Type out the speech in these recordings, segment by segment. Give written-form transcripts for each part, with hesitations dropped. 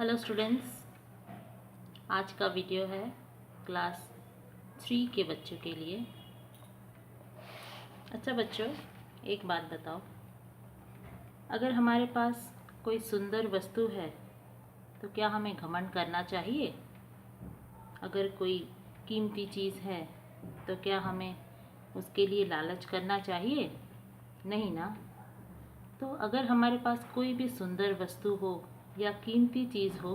Hello students, आज का video है क्लास 3 के बच्चों के लिए। अच्छा बच्चों, एक बात बताओ, अगर हमारे पास कोई सुंदर वस्तु है तो क्या हमें घमंड करना चाहिए? अगर कोई कीमती चीज़ है तो क्या हमें उसके लिए लालच करना चाहिए? नहीं ना। तो अगर हमारे पास कोई भी सुंदर वस्तु हो या कीमती चीज़ हो,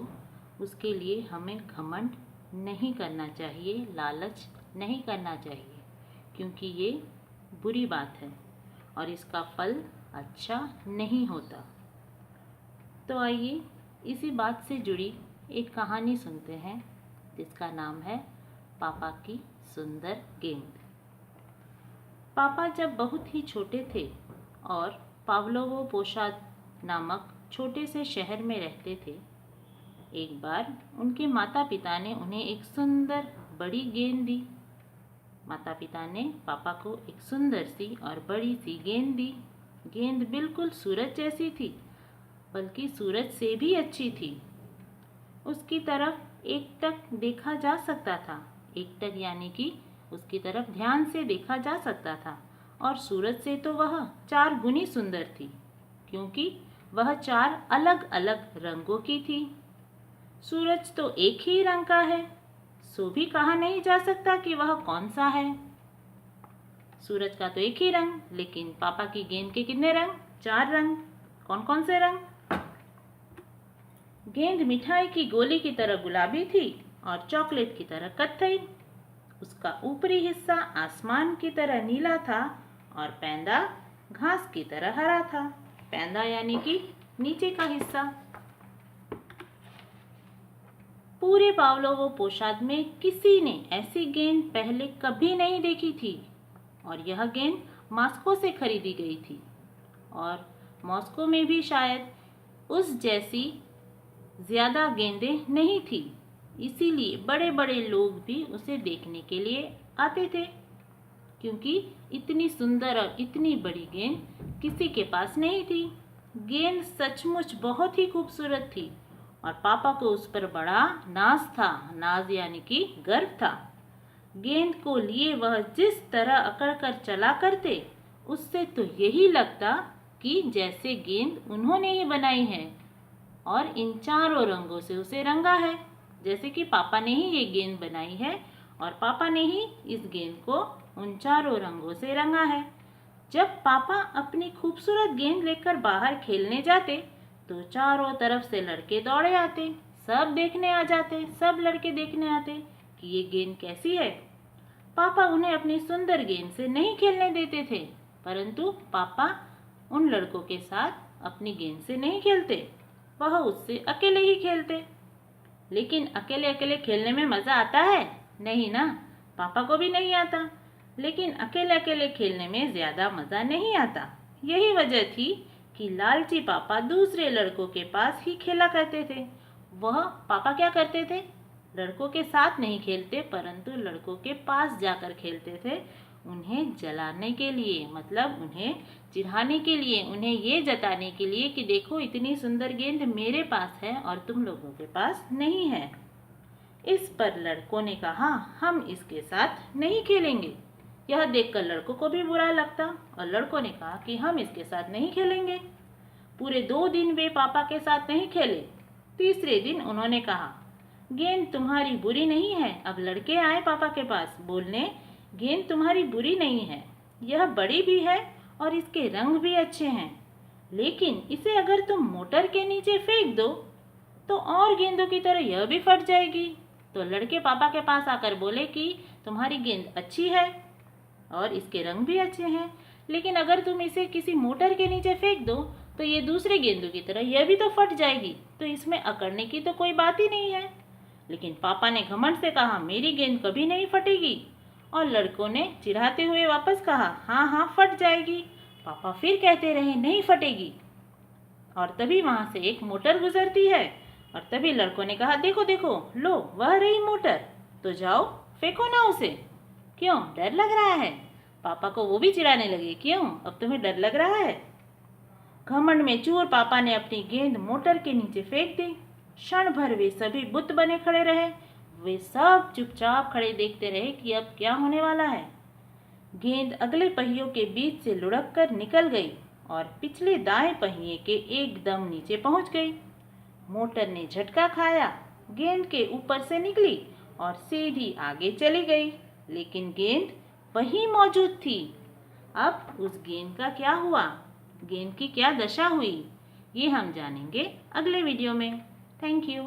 उसके लिए हमें घमंड नहीं करना चाहिए, लालच नहीं करना चाहिए, क्योंकि ये बुरी बात है और इसका फल अच्छा नहीं होता। तो आइए इसी बात से जुड़ी एक कहानी सुनते हैं जिसका नाम है पापा की सुंदर गेंद। पापा जब बहुत ही छोटे थे और पावलोवो पोशाद नामक छोटे से शहर में रहते थे, एक बार उनके माता पिता ने उन्हें एक सुंदर बड़ी गेंद दी। माता पिता ने पापा को एक सुंदर सी और बड़ी सी गेंद दी। गेंद बिल्कुल सूरज जैसी थी, बल्कि सूरज से भी अच्छी थी। उसकी तरफ एकटक देखा जा सकता था। एकटक यानी कि उसकी तरफ ध्यान से देखा जा सकता था, और सूरज से तो वह 4 गुनी सुंदर थी, क्योंकि वह 4 अलग अलग रंगों की थी। सूरज तो एक ही रंग का है, सो भी कहा नहीं जा सकता कि वह कौन सा है। सूरज का तो एक ही रंग, लेकिन पापा की गेंद के कितने रंग? 4 रंग। कौन कौन से रंग? गेंद मिठाई की गोली की तरह गुलाबी थी और चॉकलेट की तरह कत्थई। उसका ऊपरी हिस्सा आसमान की तरह नीला था और पैंदा घास की तरह हरा था। पैंदा यानी कि नीचे का हिस्सा। पूरे पावलोवो पोशाद में किसी ने ऐसी गेंद पहले कभी नहीं देखी थी, और यह गेंद मॉस्को से खरीदी गई थी, और मॉस्को में भी शायद उस जैसी ज्यादा गेंदें नहीं थी। इसीलिए बड़े बड़े लोग भी उसे देखने के लिए आते थे, क्योंकि इतनी सुंदर और इतनी बड़ी गेंद किसी के पास नहीं थी। गेंद सचमुच बहुत ही खूबसूरत थी और पापा को उस पर बड़ा नाज था। नाज यानी कि गर्व था। गेंद को लिए वह जिस तरह अकड़ कर चला करते, उससे तो यही लगता कि जैसे गेंद उन्होंने ही बनाई है और इन 4 रंगों से उसे रंगा है, जैसे कि पापा ने ही ये गेंद बनाई है और पापा ने ही इस गेंद को उन 4 रंगों से रंगा है। जब पापा अपनी खूबसूरत गेंद लेकर बाहर खेलने जाते तो चारों तरफ से लड़के दौड़े आते, सब देखने आ जाते, सब लड़के देखने आते कि ये गेंद कैसी है। पापा उन्हें अपनी सुंदर गेंद से नहीं खेलने देते थे, परंतु पापा उन लड़कों के साथ अपनी गेंद से नहीं खेलते, वह उससे अकेले ही खेलते। लेकिन अकेले अकेले खेलने में मजा आता है? नहीं ना, पापा को भी नहीं आता। लेकिन अकेले अकेले खेलने में ज्यादा मजा नहीं आता। यही वजह थी कि लालची पापा दूसरे लड़कों के पास ही खेला करते थे। वह पापा क्या करते थे? लड़कों के साथ नहीं खेलते, परंतु लड़कों के पास जाकर खेलते थे, उन्हें जलाने के लिए, मतलब उन्हें चिढ़ाने के लिए, उन्हें ये जताने के लिए कि देखो इतनी सुंदर गेंद मेरे पास है और तुम लोगों के पास नहीं है। इस पर लड़कों ने कहा, हम इसके साथ नहीं खेलेंगे। यह देखकर लड़कों को भी बुरा लगता और लड़कों ने कहा कि हम इसके साथ नहीं खेलेंगे। पूरे 2 दिन वे पापा के साथ नहीं खेले। तीसरे दिन उन्होंने कहा, गेंद तुम्हारी बुरी नहीं है। अब लड़के आए पापा के पास बोलने, गेंद तुम्हारी बुरी नहीं है, यह बड़ी भी है और इसके रंग भी अच्छे हैं, लेकिन इसे अगर तुम मोटर के नीचे फेंक दो तो और गेंदों की तरह यह भी फट जाएगी। तो लड़के पापा के पास आकर बोले कि तुम्हारी गेंद अच्छी है और इसके रंग भी अच्छे हैं, लेकिन अगर तुम इसे किसी मोटर के नीचे फेंक दो तो ये दूसरे गेंदों की तरह यह भी तो फट जाएगी, तो इसमें अकड़ने की तो कोई बात ही नहीं है। लेकिन पापा ने घमंड से कहा, मेरी गेंद कभी नहीं फटेगी, और लड़कों ने चिढ़ाते हुए वापस कहा, हाँ हाँ फट जाएगी। पापा फिर कहते रहे, नहीं फटेगी, और तभी वहां से एक मोटर गुजरती है, और तभी लड़कों ने कहा, देखो देखो, लो वह रही मोटर, तो जाओ फेंको ना उसे। क्यों, डर लग रहा है? पापा को वो भी चिढ़ाने लगे, क्यों, अब तुम्हें डर लग रहा है? घमंड में चूर पापा ने अपनी गेंद मोटर के नीचे फेंक दी। क्षण भर वे सभी बुत बने खड़े रहे। वे सब चुपचाप खड़े देखते रहे कि अब क्या होने वाला है। गेंद अगले पहियों के बीच से लुढ़क कर निकल गई और पिछले दाएं पहिए के एकदम नीचे पहुंच गई। मोटर ने झटका खाया, गेंद के ऊपर से निकली और सीधी आगे चली गई, लेकिन गेंद वहीं मौजूद थी। अब उस गेंद का क्या हुआ, गेंद की क्या दशा हुई, ये हम जानेंगे अगले वीडियो में। Thank you.